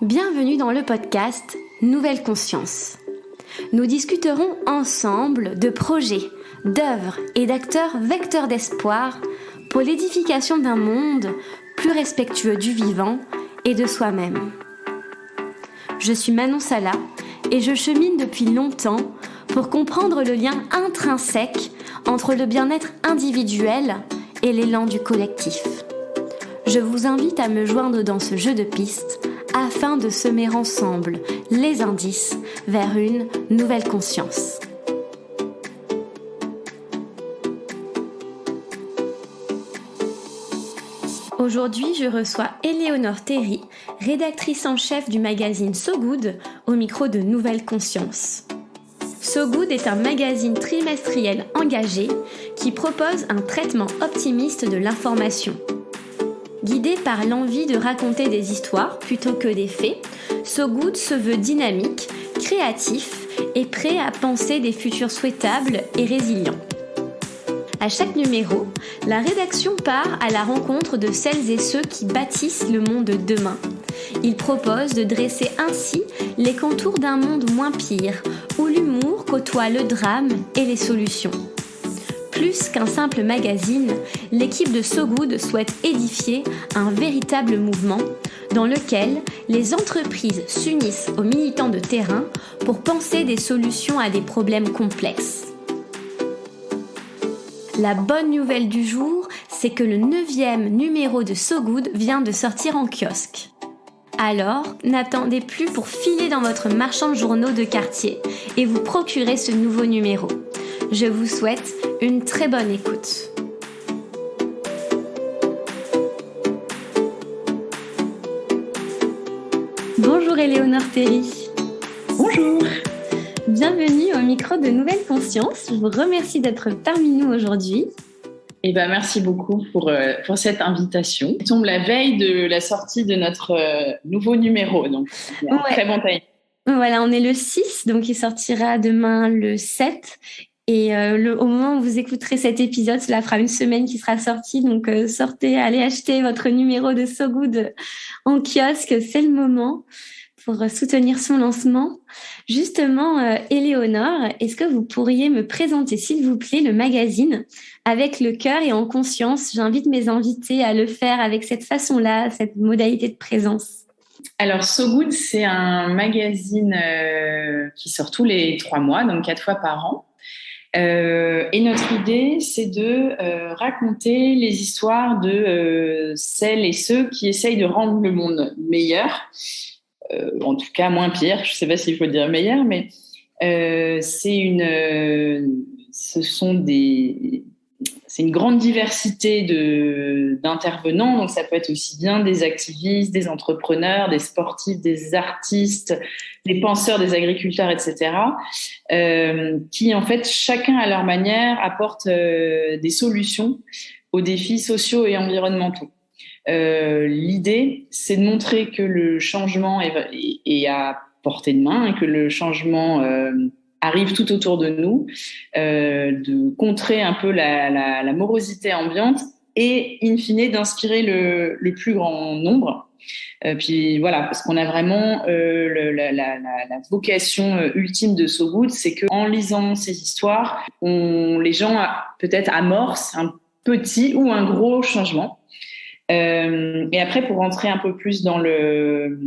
Bienvenue dans le podcast Nouvelle Conscience. Nous discuterons ensemble de projets, d'œuvres et d'acteurs vecteurs d'espoir pour l'édification d'un monde plus respectueux du vivant et de soi-même. Je suis Manon Sala et je chemine depuis longtemps pour comprendre le lien intrinsèque entre le bien-être individuel et l'élan du collectif. Je vous invite à me joindre dans ce jeu de pistes afin de semer ensemble les indices vers une nouvelle conscience. Aujourd'hui, je reçois Éléonore Théry, rédactrice en chef du magazine So Good, au micro de Nouvelle Conscience. So Good est un magazine trimestriel engagé qui propose un traitement optimiste de l'information. Guidé par l'envie de raconter des histoires plutôt que des faits, So Good se veut dynamique, créatif et prêt à penser des futurs souhaitables et résilients. À chaque numéro, la rédaction part à la rencontre de celles et ceux qui bâtissent le monde de demain. Il propose de dresser ainsi les contours d'un monde moins pire, où l'humour côtoie le drame et les solutions. Plus qu'un simple magazine, l'équipe de So Good souhaite édifier un véritable mouvement dans lequel les entreprises s'unissent aux militants de terrain pour penser des solutions à des problèmes complexes. La bonne nouvelle du jour, c'est que le 9e numéro de So Good vient de sortir en kiosque. Alors, n'attendez plus pour filer dans votre marchand de journaux de quartier et vous procurer ce nouveau numéro. Je vous souhaite une très bonne écoute. Bonjour Éléonore Théry. Bonjour. Bienvenue au micro de Nouvelle Conscience. Je vous remercie d'être parmi nous aujourd'hui. Merci beaucoup pour cette invitation. On tombe la veille de la sortie de notre nouveau numéro, donc très bon timing. Voilà, on est le 6, donc il sortira demain le 7. Et au moment où vous écouterez cet épisode, cela fera une semaine qu'il sera sorti. Donc sortez, allez acheter votre numéro de So Good en kiosque, c'est le moment pour soutenir son lancement. Justement, Éléonore, est-ce que vous pourriez me présenter, s'il vous plaît, le magazine avec le cœur et en conscience? J'invite mes invités à le faire avec cette façon-là, cette modalité de présence. Alors, So Good, c'est un magazine qui sort tous les 3 mois, donc 4 fois par an. Et notre idée, c'est de raconter les histoires de celles et ceux qui essayent de rendre le monde meilleur, en tout cas moins pire. Je ne sais pas s'il faut dire meilleur, mais c'est une grande diversité d'intervenants. Donc ça peut être aussi bien des activistes, des entrepreneurs, des sportifs, des artistes, des penseurs, des agriculteurs, etc. Qui en fait chacun à leur manière apportent des solutions aux défis sociaux et environnementaux. L'idée, c'est de montrer que le changement est à portée de main et que le changement arrive tout autour de nous, de contrer un peu la morosité ambiante et, in fine, d'inspirer le plus grand nombre. Puis voilà, parce qu'on a vraiment la vocation ultime de So Good, c'est qu'en lisant ces histoires, les gens peut-être amorcent un petit ou un gros changement. Et après, pour rentrer un peu plus dans le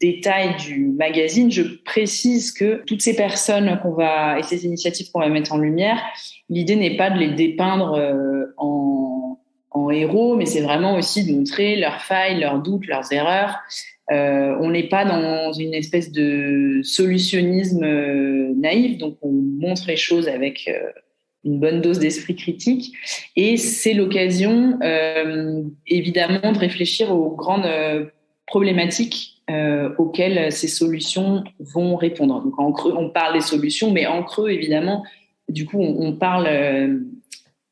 détail du magazine, je précise que toutes ces personnes et ces initiatives qu'on va mettre en lumière, l'idée n'est pas de les dépeindre en héros, mais c'est vraiment aussi de montrer leurs failles, leurs doutes, leurs erreurs. On n'est pas dans une espèce de solutionnisme naïf, donc on montre les choses avec une bonne dose d'esprit critique, et c'est l'occasion évidemment de réfléchir aux grandes problématiques auxquelles ces solutions vont répondre. Donc en creux, on parle des solutions, mais en creux, évidemment, du coup, on parle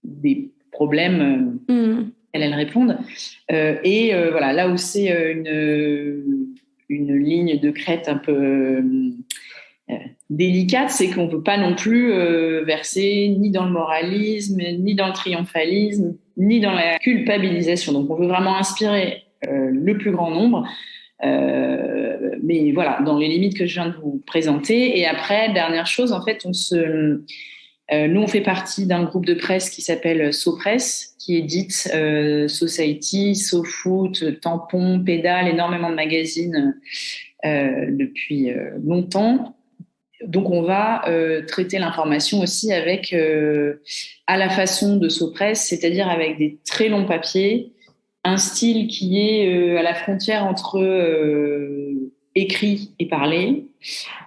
des problèmes auxquels elles répondent. Voilà, là où c'est une ligne de crête un peu délicate, c'est qu'on ne peut pas non plus verser ni dans le moralisme, ni dans le triomphalisme, ni dans la culpabilisation. Donc on veut vraiment inspirer le plus grand nombre. Mais voilà, dans les limites que je viens de vous présenter. Et après, dernière chose, en fait, nous, on fait partie d'un groupe de presse qui s'appelle SoPresse, qui édite Society, SoFoot, Tampon, Pédale, énormément de magazines depuis longtemps. Donc, on va traiter l'information aussi avec, à la façon de SoPresse, c'est-à-dire avec des très longs papiers, un style qui est à la frontière entre écrit et parlé,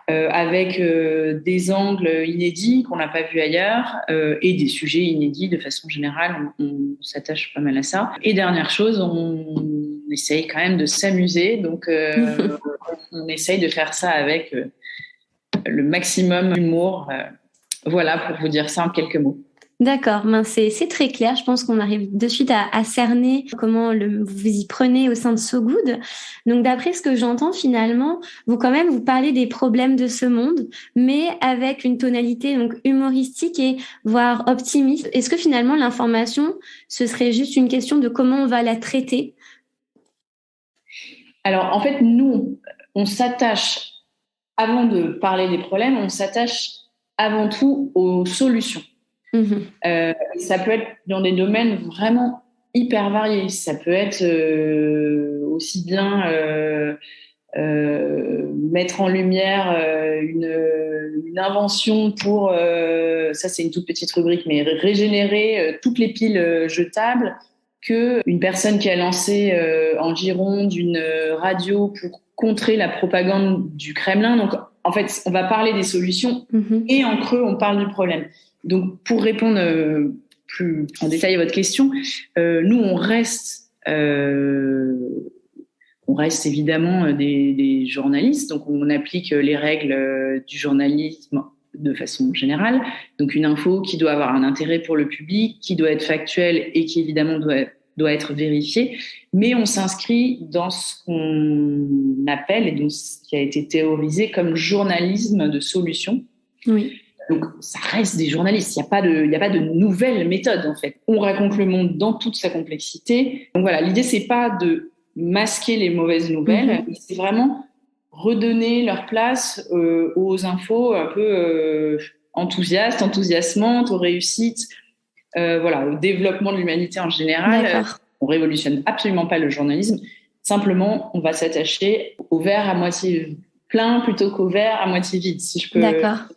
avec des angles inédits qu'on n'a pas vus ailleurs et des sujets inédits de façon générale. On s'attache pas mal à ça. Et dernière chose, on essaye quand même de s'amuser. Donc, on essaye de faire ça avec le maximum d'humour. Voilà, pour vous dire ça en quelques mots. D'accord, c'est très clair. Je pense qu'on arrive de suite à cerner comment vous y prenez au sein de So Good. Donc, d'après ce que j'entends, finalement, vous parlez des problèmes de ce monde, mais avec une tonalité donc humoristique et voire optimiste. Est-ce que finalement l'information, ce serait juste une question de comment on va la traiter? Alors, en fait, nous, on s'attache, avant de parler des problèmes, on s'attache avant tout aux solutions. Ça peut être dans des domaines vraiment hyper variés. Ça peut être aussi bien mettre en lumière une invention pour, ça c'est une toute petite rubrique, mais régénérer toutes les piles jetables, que une personne qui a lancé en Gironde une radio pour contrer la propagande du Kremlin. Donc en fait, on va parler des solutions et en creux, on parle du problème. Donc, pour répondre plus en détail à votre question, nous, on reste évidemment des journalistes. Donc, on applique les règles du journalisme de façon générale. Donc, une info qui doit avoir un intérêt pour le public, qui doit être factuelle et qui, évidemment, doit être vérifiée. Mais on s'inscrit dans ce qu'on appelle, et donc ce qui a été théorisé comme journalisme de solution. Oui. Donc, ça reste des journalistes. Il n'y a pas de nouvelle méthode, en fait. On raconte le monde dans toute sa complexité. Donc voilà, l'idée, c'est pas de masquer les mauvaises nouvelles, mais c'est vraiment redonner leur place aux infos un peu enthousiasmantes, aux réussites, au développement de l'humanité en général. On révolutionne absolument pas le journalisme. Simplement, on va s'attacher au verre à moitié plein plutôt qu'au verre à moitié vide, si je peux faire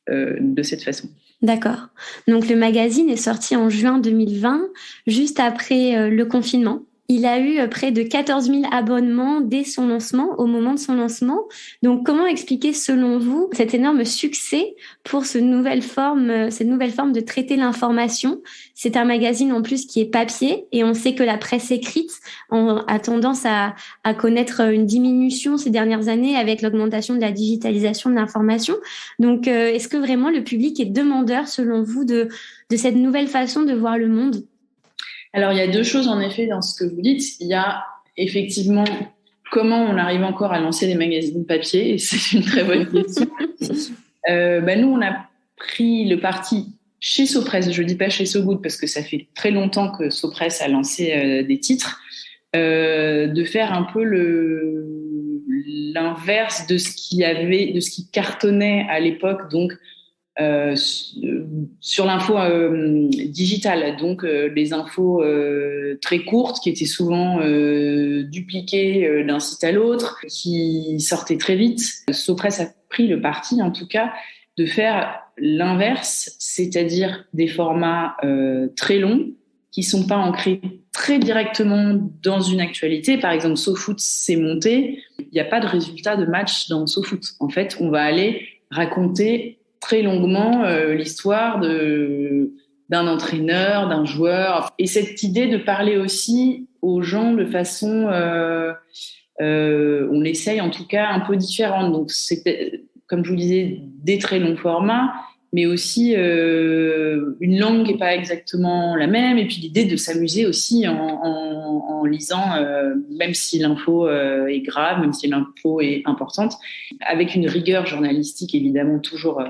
de cette façon. D'accord. Donc, le magazine est sorti en juin 2020, juste après le confinement. Il a eu près de 14 000 abonnements dès son lancement, au moment de son lancement. Donc, comment expliquer, selon vous, cet énorme succès pour cette nouvelle forme de traiter l'information? C'est un magazine en plus qui est papier et on sait que la presse écrite a tendance à connaître une diminution ces dernières années avec l'augmentation de la digitalisation de l'information. Donc, est-ce que vraiment le public est demandeur, selon vous, de cette nouvelle façon de voir le monde? Alors, il y a deux choses, en effet, dans ce que vous dites. Il y a effectivement comment on arrive encore à lancer des magazines papier, et c'est une très bonne question. Nous, on a pris le parti chez SoPresse, je ne dis pas chez So Good parce que ça fait très longtemps que SoPresse a lancé des titres, de faire un peu l'inverse de ce qui cartonnait à l'époque, donc sur l'info digitale, donc les infos très courtes qui étaient souvent dupliquées d'un site à l'autre, qui sortaient très vite. SoPresse a pris le parti, en tout cas, de faire l'inverse, c'est-à-dire des formats très longs qui sont pas ancrés très directement dans une actualité. Par exemple, SoFoot s'est monté, il n'y a pas de résultat de match dans SoFoot. En fait, on va aller raconter très longuement l'histoire d'un entraîneur, d'un joueur. Et cette idée de parler aussi aux gens de façon, on essaye en tout cas un peu différente. Donc, c'est, comme je vous disais, des très longs formats, mais aussi une langue qui n'est pas exactement la même. Et puis l'idée de s'amuser aussi en lisant, même si l'info est grave, même si l'info est importante, avec une rigueur journalistique évidemment toujours.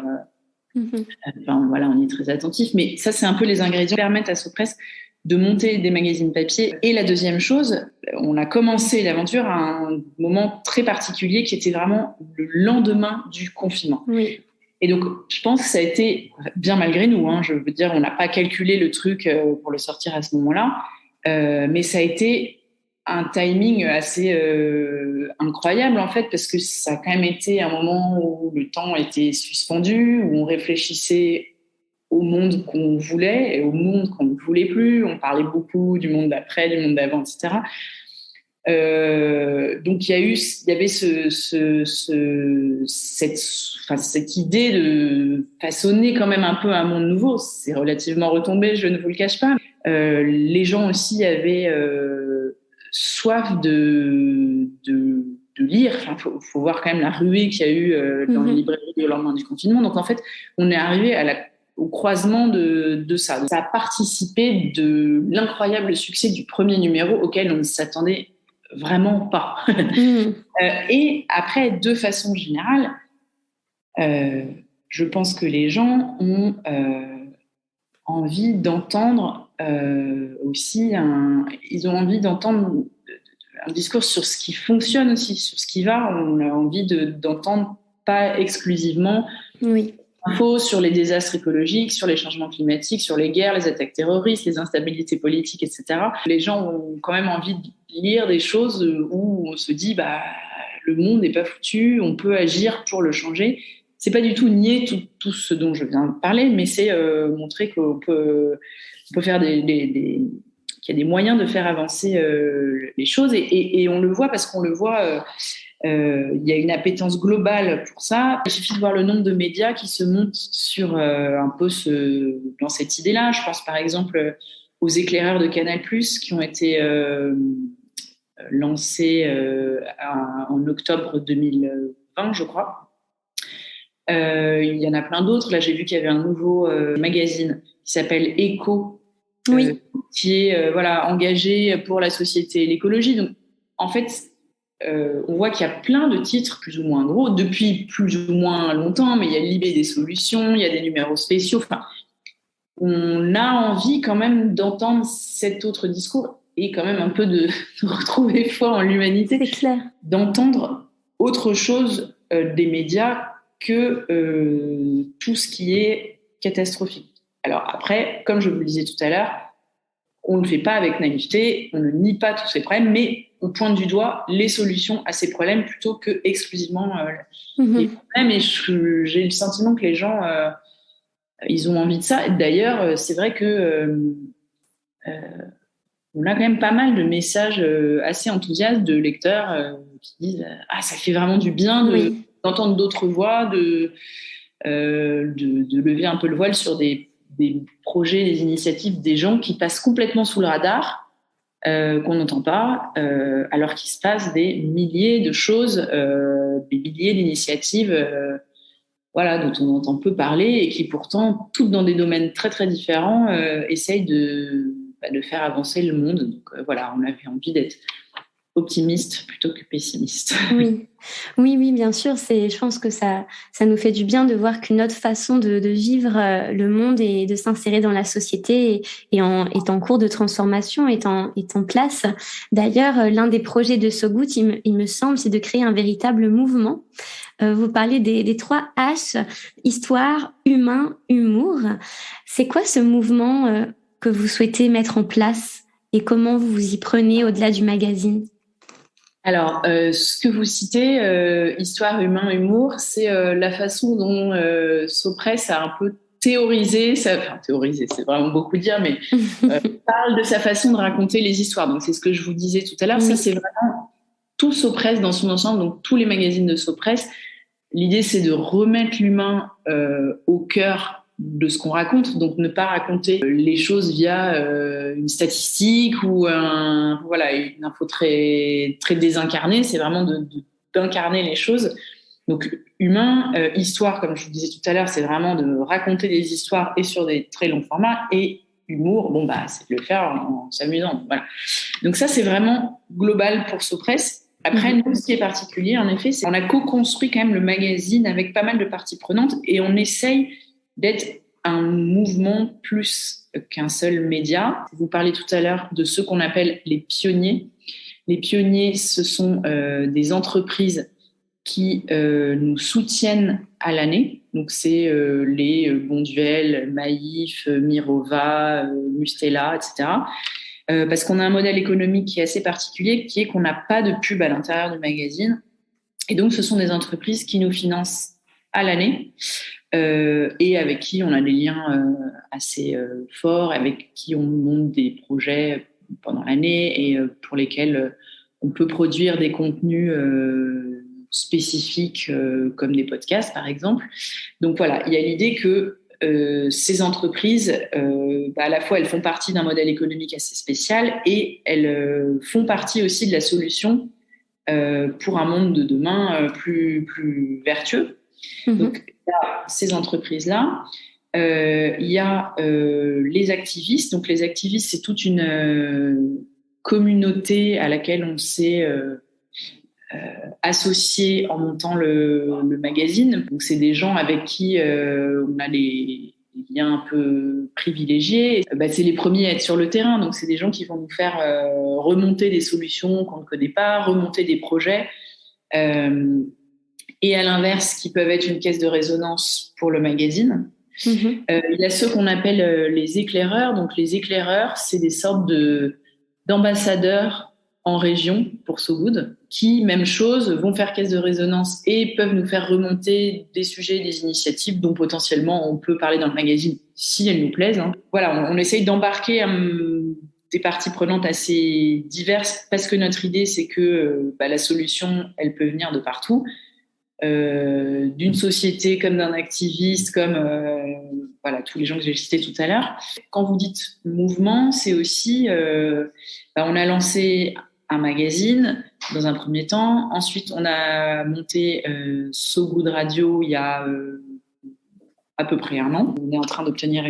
On y est très attentif. Mais ça, c'est un peu les ingrédients qui permettent à SoPresse de monter des magazines papier. Et la deuxième chose, on a commencé l'aventure à un moment très particulier qui était vraiment le lendemain du confinement. Oui. Et donc, je pense que ça a été, bien malgré nous, je veux dire, on n'a pas calculé le truc pour le sortir à ce moment-là, mais ça a été un timing assez incroyable, en fait, parce que ça a quand même été un moment où le temps était suspendu, où on réfléchissait au monde qu'on voulait et au monde qu'on ne voulait plus. On parlait beaucoup du monde d'après, du monde d'avant, etc. Donc il y avait cette idée de façonner quand même un peu un monde nouveau. C'est relativement retombé, je ne vous le cache pas. Les gens aussi avaient soif de lire. Enfin, faut voir quand même la ruée qu'il y a eu dans les librairies au lendemain du confinement. Donc en fait, on est arrivé au croisement de ça. Donc, ça a participé de l'incroyable succès du premier numéro auquel on ne s'attendait vraiment pas. Et après, de façon générale, je pense que les gens ont envie d'entendre aussi ils ont envie d'entendre un discours sur ce qui fonctionne aussi, sur ce qui va. On a envie d'entendre pas exclusivement infos sur les désastres écologiques, sur les changements climatiques, sur les guerres, les attaques terroristes, les instabilités politiques, etc. Les gens ont quand même envie de lire des choses où on se dit le monde n'est pas foutu, on peut agir pour le changer. C'est pas du tout nier tout ce dont je viens de parler, mais c'est montrer qu'on peut faire qu'il y a des moyens de faire avancer les choses et on le voit parce qu'on le voit. Il y a une appétence globale pour ça. Il suffit de voir le nombre de médias qui se montent sur un peu dans cette idée-là. Je pense par exemple aux éclaireurs de Canal+, qui ont été lancés en octobre 2020, je crois. Il y en a plein d'autres. Là, j'ai vu qu'il y avait un nouveau magazine qui s'appelle Écho, qui est engagé pour la société et l'écologie. Donc, en fait, on voit qu'il y a plein de titres plus ou moins gros depuis plus ou moins longtemps, mais il y a l'IB des solutions, il y a des numéros spéciaux. Enfin, on a envie quand même d'entendre cet autre discours et quand même un peu de retrouver foi en l'humanité. C'est clair. D'entendre autre chose des médias que tout ce qui est catastrophique. Alors après, comme je vous le disais tout à l'heure, on ne le fait pas avec naïveté, on ne nie pas tous ces problèmes, mais on pointe du doigt les solutions à ces problèmes plutôt que exclusivement les problèmes. Et j'ai le sentiment que les gens, ils ont envie de ça. D'ailleurs, c'est vrai que on a quand même pas mal de messages assez enthousiastes de lecteurs qui disent ça fait vraiment du bien d'entendre d'autres voix, de lever un peu le voile sur des projets, des initiatives, des gens qui passent complètement sous le radar, qu'on n'entend pas, alors qu'il se passe des milliers de choses, des milliers d'initiatives dont on entend peu parler et qui pourtant, toutes dans des domaines très très différents, essayent de faire avancer le monde. Donc on avait envie d'être optimiste plutôt que pessimiste. Oui, bien sûr. Je pense que ça nous fait du bien de voir qu'une autre façon de vivre le monde et de s'insérer dans la société est en cours de transformation, est en place. D'ailleurs, l'un des projets de So Good, il me semble, c'est de créer un véritable mouvement. Vous parlez des 3 H, histoire, humain, humour. C'est quoi ce mouvement que vous souhaitez mettre en place et comment vous vous y prenez au-delà du magazine ? Alors, ce que vous citez, histoire, humain, humour, c'est la façon dont Sopress a un peu théorisé, c'est vraiment beaucoup dire, mais parle de sa façon de raconter les histoires. Donc, c'est ce que je vous disais tout à l'heure. Ça, c'est vraiment tout Sopress dans son ensemble, donc tous les magazines de Sopress. L'idée, c'est de remettre l'humain au cœur de ce qu'on raconte, donc ne pas raconter les choses via une statistique ou une info très, très désincarnée. C'est vraiment d'incarner les choses. Donc humain, histoire, comme je vous disais tout à l'heure, c'est vraiment de raconter des histoires et sur des très longs formats. Et humour, c'est de le faire en s'amusant. Voilà. Donc ça, c'est vraiment global pour Sopress. Après, nous, ce qui est particulier, en effet, c'est qu'on a co-construit quand même le magazine avec pas mal de parties prenantes et on essaye d'être un mouvement plus qu'un seul média. Vous parlez tout à l'heure de ceux qu'on appelle les pionniers. Les pionniers, ce sont des entreprises qui nous soutiennent à l'année. Donc, c'est les Bonduelle, Maïf, Mirova, Mustela, etc. Parce qu'on a un modèle économique qui est assez particulier, qui est qu'on n'a pas de pub à l'intérieur du magazine. Et donc, ce sont des entreprises qui nous financent à l'année et avec qui on a des liens assez forts, avec qui on monte des projets pendant l'année et pour lesquels on peut produire des contenus spécifiques comme des podcasts, par exemple. Donc voilà, il y a l'idée que ces entreprises, à la fois, elles font partie d'un modèle économique assez spécial et elles font partie aussi de la solution pour un monde de demain plus vertueux. Donc, il y a ces entreprises-là. Il y a les activistes. Donc, les activistes, c'est toute une communauté à laquelle on s'est associé en montant le magazine. Donc, c'est des gens avec qui on a des liens un peu privilégiés. C'est les premiers à être sur le terrain. Donc, c'est des gens qui vont nous faire remonter des solutions qu'on ne connaît pas, remonter des projets. Et à l'inverse, qui peuvent être une caisse de résonance pour le magazine. Il y a ceux qu'on appelle les éclaireurs. Donc, les éclaireurs, c'est des sortes d'ambassadeurs en région pour So Good, qui, même chose, vont faire caisse de résonance et peuvent nous faire remonter des sujets, des initiatives dont potentiellement on peut parler dans le magazine si elles nous plaisent. Hein. Voilà, on essaye d'embarquer des parties prenantes assez diverses parce que notre idée, c'est que la solution, elle peut venir de partout. D'une société comme d'un activiste, comme tous les gens que j'ai cités tout à l'heure. Quand vous dites mouvement, c'est aussi on a lancé un magazine dans un premier temps. Ensuite, on a monté So Good Radio il y a à peu près 1 an. On est en train d'obtenir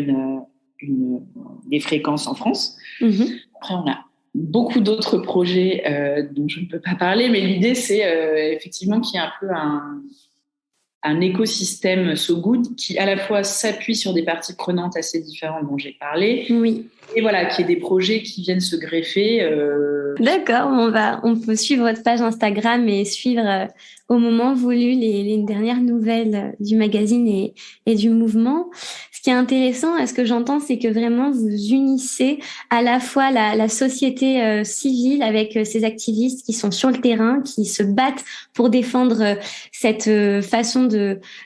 des fréquences en France. Après, on a beaucoup d'autres projets dont je ne peux pas parler, mais l'idée, c'est effectivement qu'il y ait un peu un écosystème So Good qui, à la fois, s'appuie sur des parties prenantes assez différentes dont j'ai parlé. Oui. Et voilà, qu'il y ait des projets qui viennent se greffer. D'accord, on peut suivre votre page Instagram et suivre au moment voulu les dernières nouvelles du magazine et du mouvement. Ce qui est intéressant, à ce que j'entends, c'est que vraiment vous unissez à la fois la société civile avec ces activistes qui sont sur le terrain, qui se battent pour défendre cette façon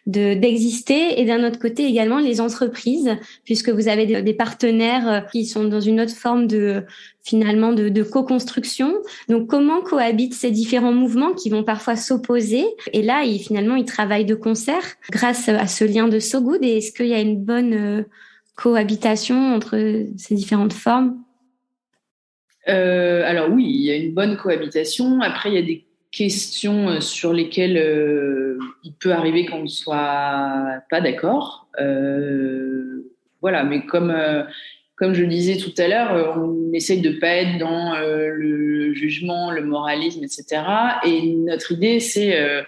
d'exister, et d'un autre côté également les entreprises, puisque vous avez des partenaires qui sont dans une autre forme de co-construction. Donc, comment cohabitent ces différents mouvements qui vont parfois s'opposer? Et là, ils travaillent de concert grâce à ce lien de So Good. Et est-ce qu'il y a une bonne cohabitation entre ces différentes formes? Alors oui, il y a une bonne cohabitation. Après, il y a des questions sur lesquelles il peut arriver qu'on ne soit pas d'accord. Voilà, mais comme je le disais tout à l'heure, on essaye de pas être dans le jugement, le moralisme, etc. Et notre idée, c'est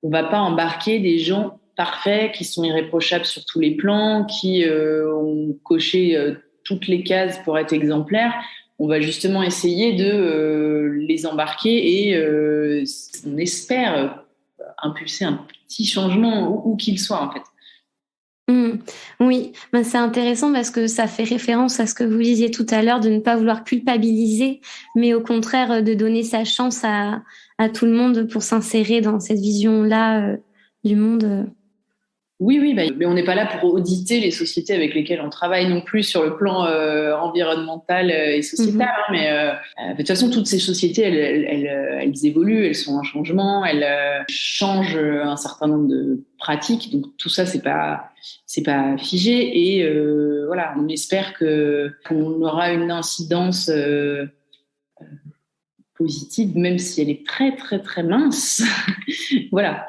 on va pas embarquer des gens parfaits qui sont irréprochables sur tous les plans, qui ont coché toutes les cases pour être exemplaires. On va justement essayer de les embarquer et on espère impulser un petit changement où qu'il soit en fait. Oui, c'est intéressant parce que ça fait référence à ce que vous disiez tout à l'heure, de ne pas vouloir culpabiliser, mais au contraire de donner sa chance à tout le monde pour s'insérer dans cette vision-là du monde. Oui, mais on n'est pas là pour auditer les sociétés avec lesquelles on travaille non plus sur le plan environnemental et sociétal. Mais de toute façon, toutes ces sociétés, elles évoluent, elles sont en changement, elles changent un certain nombre de pratiques. Donc tout ça, c'est pas figé. Et voilà, on espère qu'on aura une incidence positive, même si elle est très très très mince. Voilà.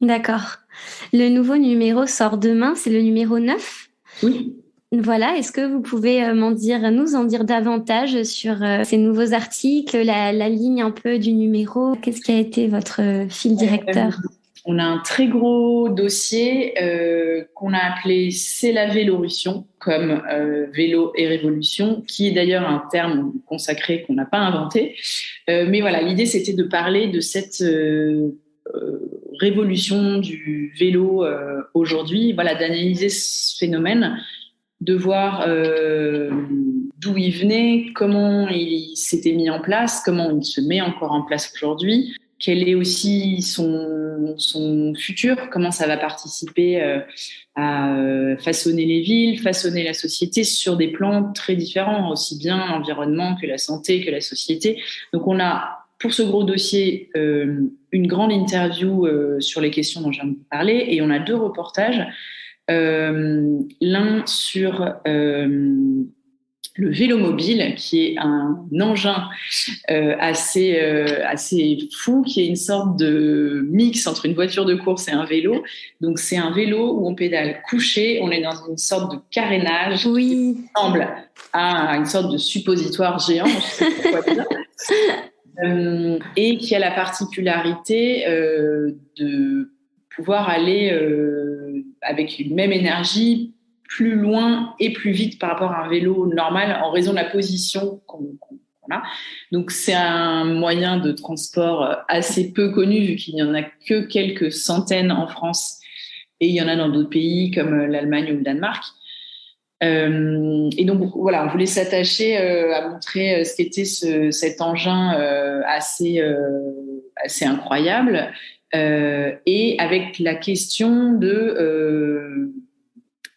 D'accord. Le nouveau numéro sort demain, c'est le numéro 9. Oui. Voilà, est-ce que vous pouvez nous en dire davantage sur ces nouveaux articles, la ligne un peu du numéro? Qu'est-ce qui a été votre fil directeur? on a un très gros dossier qu'on a appelé C'est la Vélorution, comme vélo et révolution, qui est d'ailleurs un terme consacré qu'on n'a pas inventé. Mais voilà, l'idée, c'était de parler de cette révolution du vélo aujourd'hui, voilà, d'analyser ce phénomène, de voir d'où il venait, comment il s'était mis en place, comment il se met encore en place aujourd'hui, quel est aussi son futur, comment ça va participer à façonner les villes, façonner la société sur des plans très différents, aussi bien l'environnement que la santé, que la société. Donc on a, pour ce gros dossier, une grande interview sur les questions dont je viens de vous parler, et on a 2 reportages. L'un sur le vélo mobile, qui est un engin assez fou, qui est une sorte de mix entre une voiture de course et un vélo. Donc c'est un vélo où on pédale couché, on est dans une sorte de carénage qui ressemble à une sorte de suppositoire géant, je sais pas quoi dire. Et qui a la particularité de pouvoir aller avec une même énergie plus loin et plus vite par rapport à un vélo normal en raison de la position qu'on a. Donc c'est un moyen de transport assez peu connu vu qu'il n'y en a que quelques centaines en France et il y en a dans d'autres pays comme l'Allemagne ou le Danemark. Et donc voilà, on voulait s'attacher à montrer ce qu'était cet engin assez incroyable, et avec la question de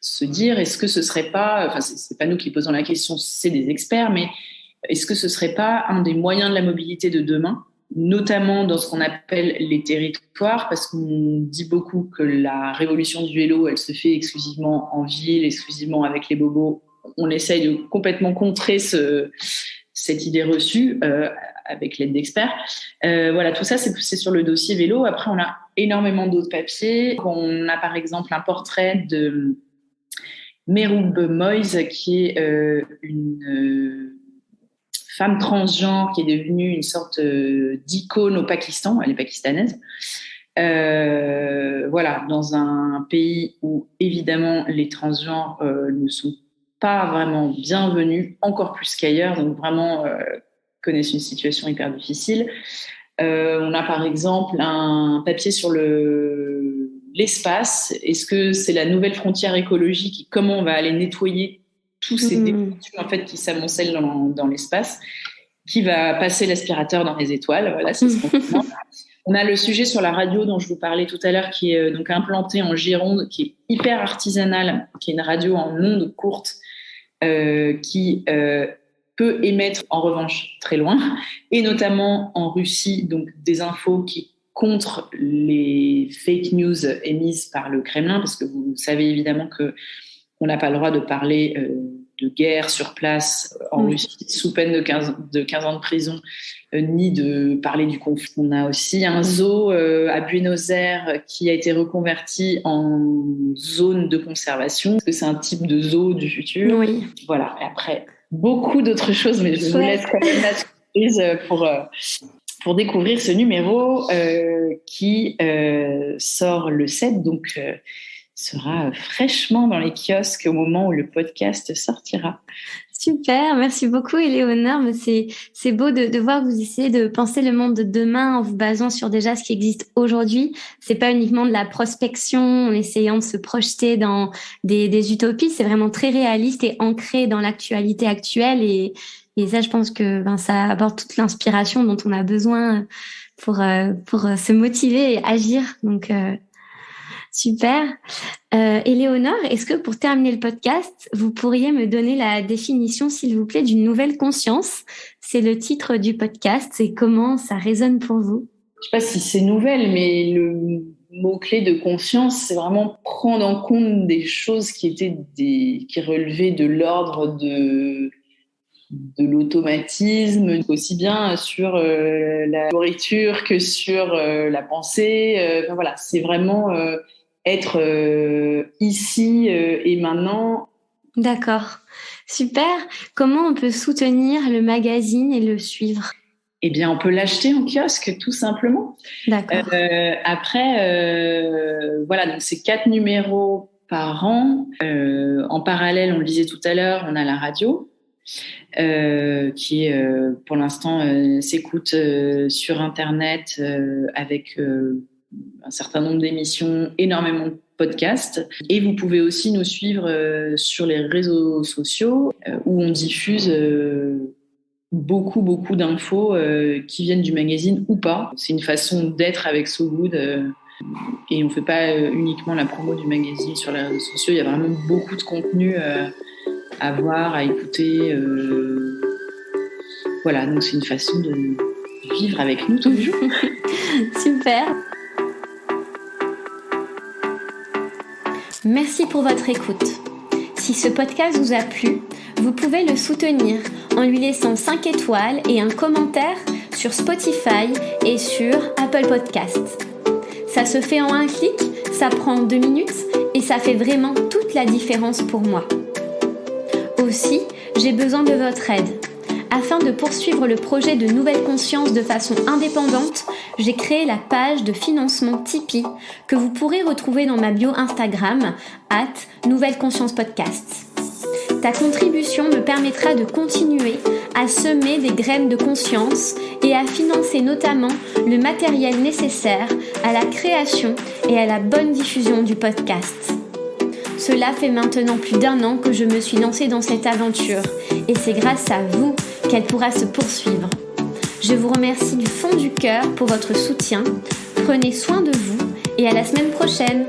se dire, est-ce que ce serait pas, enfin c'est pas nous qui posons la question, c'est des experts, mais est-ce que ce serait pas un des moyens de la mobilité de demain, notamment dans ce qu'on appelle les territoires, parce qu'on dit beaucoup que la révolution du vélo, elle se fait exclusivement en ville, exclusivement avec les bobos. On essaye de complètement contrer cette idée reçue avec l'aide d'experts. Voilà, tout ça, c'est sur le dossier vélo. Après, on a énormément d'autres papiers. On a par exemple un portrait de Mehroub Moïse, qui est une femme transgenre qui est devenue une sorte d'icône au Pakistan. Elle est pakistanaise. Voilà, dans un pays où évidemment les transgenres ne sont pas vraiment bienvenus, encore plus qu'ailleurs, donc vraiment connaissent une situation hyper difficile. On a par exemple un papier sur l'espace. Est-ce que c'est la nouvelle frontière écologique et comment on va aller nettoyer tous ces détritus en fait qui s'amoncellent dans l'espace, qui va passer l'aspirateur dans les étoiles. Voilà, c'est ce qu'on fait. On a le sujet sur la radio dont je vous parlais tout à l'heure, qui est donc implantée en Gironde, qui est hyper artisanale, qui est une radio en ondes courtes, qui peut émettre en revanche très loin, et notamment en Russie, donc des infos qui contre les fake news émises par le Kremlin, parce que vous savez évidemment qu'on n'a pas le droit de parler de guerre sur place en Russie sous peine de 15 ans de prison, ni de parler du conflit. On a aussi un zoo à Buenos Aires qui a été reconverti en zone de conservation, parce que c'est un type de zoo du futur. Oui. Voilà, et après, beaucoup d'autres choses, mais je vous laisse quand même la surprise pour découvrir ce numéro qui sort le 7, donc sera fraîchement dans les kiosques au moment où le podcast sortira. Super, merci beaucoup Éléonore. C'est beau de voir que vous essayez de penser le monde de demain en vous basant sur déjà ce qui existe aujourd'hui. C'est pas uniquement de la prospection en essayant de se projeter dans des utopies, c'est vraiment très réaliste et ancré dans l'actualité actuelle et ça, je pense que ça apporte toute l'inspiration dont on a besoin pour se motiver et agir. Donc super. Éléonore, est-ce que pour terminer le podcast, vous pourriez me donner la définition, s'il vous plaît, d'une nouvelle conscience? C'est le titre du podcast et comment ça résonne pour vous? Je sais pas si c'est nouvelle, mais le mot-clé de conscience, c'est vraiment prendre en compte des choses qui relevaient de l'ordre de l'automatisme, aussi bien sur la nourriture que sur la pensée. Voilà, c'est vraiment être ici et maintenant. D'accord, super. Comment on peut soutenir le magazine et le suivre? Eh bien, on peut l'acheter en kiosque, tout simplement. D'accord. Voilà, donc c'est 4 numéros par an. En parallèle, on le disait tout à l'heure, on a la radio, qui pour l'instant s'écoute sur Internet avec un certain nombre d'émissions, énormément de podcasts. Et vous pouvez aussi nous suivre sur les réseaux sociaux où on diffuse beaucoup d'infos qui viennent du magazine ou pas. C'est une façon d'être avec So Good et on ne fait pas uniquement la promo du magazine sur les réseaux sociaux. Il y a vraiment beaucoup de contenu à voir, à écouter. Voilà, donc c'est une façon de vivre avec nous tous les jours. Super. Merci pour votre écoute. Si ce podcast vous a plu, vous pouvez le soutenir en lui laissant 5 étoiles et un commentaire sur Spotify et sur Apple Podcasts. Ça se fait en un clic, ça prend 2 minutes et ça fait vraiment toute la différence pour moi. Aussi, j'ai besoin de votre aide. Afin de poursuivre le projet de Nouvelle Conscience de façon indépendante, j'ai créé la page de financement Tipeee que vous pourrez retrouver dans ma bio Instagram @NouvelleConsciencePodcast. Ta contribution me permettra de continuer à semer des graines de conscience et à financer notamment le matériel nécessaire à la création et à la bonne diffusion du podcast. Cela fait maintenant plus d'1 an que je me suis lancée dans cette aventure et c'est grâce à vous qu'elle pourra se poursuivre. Je vous remercie du fond du cœur pour votre soutien. Prenez soin de vous et à la semaine prochaine.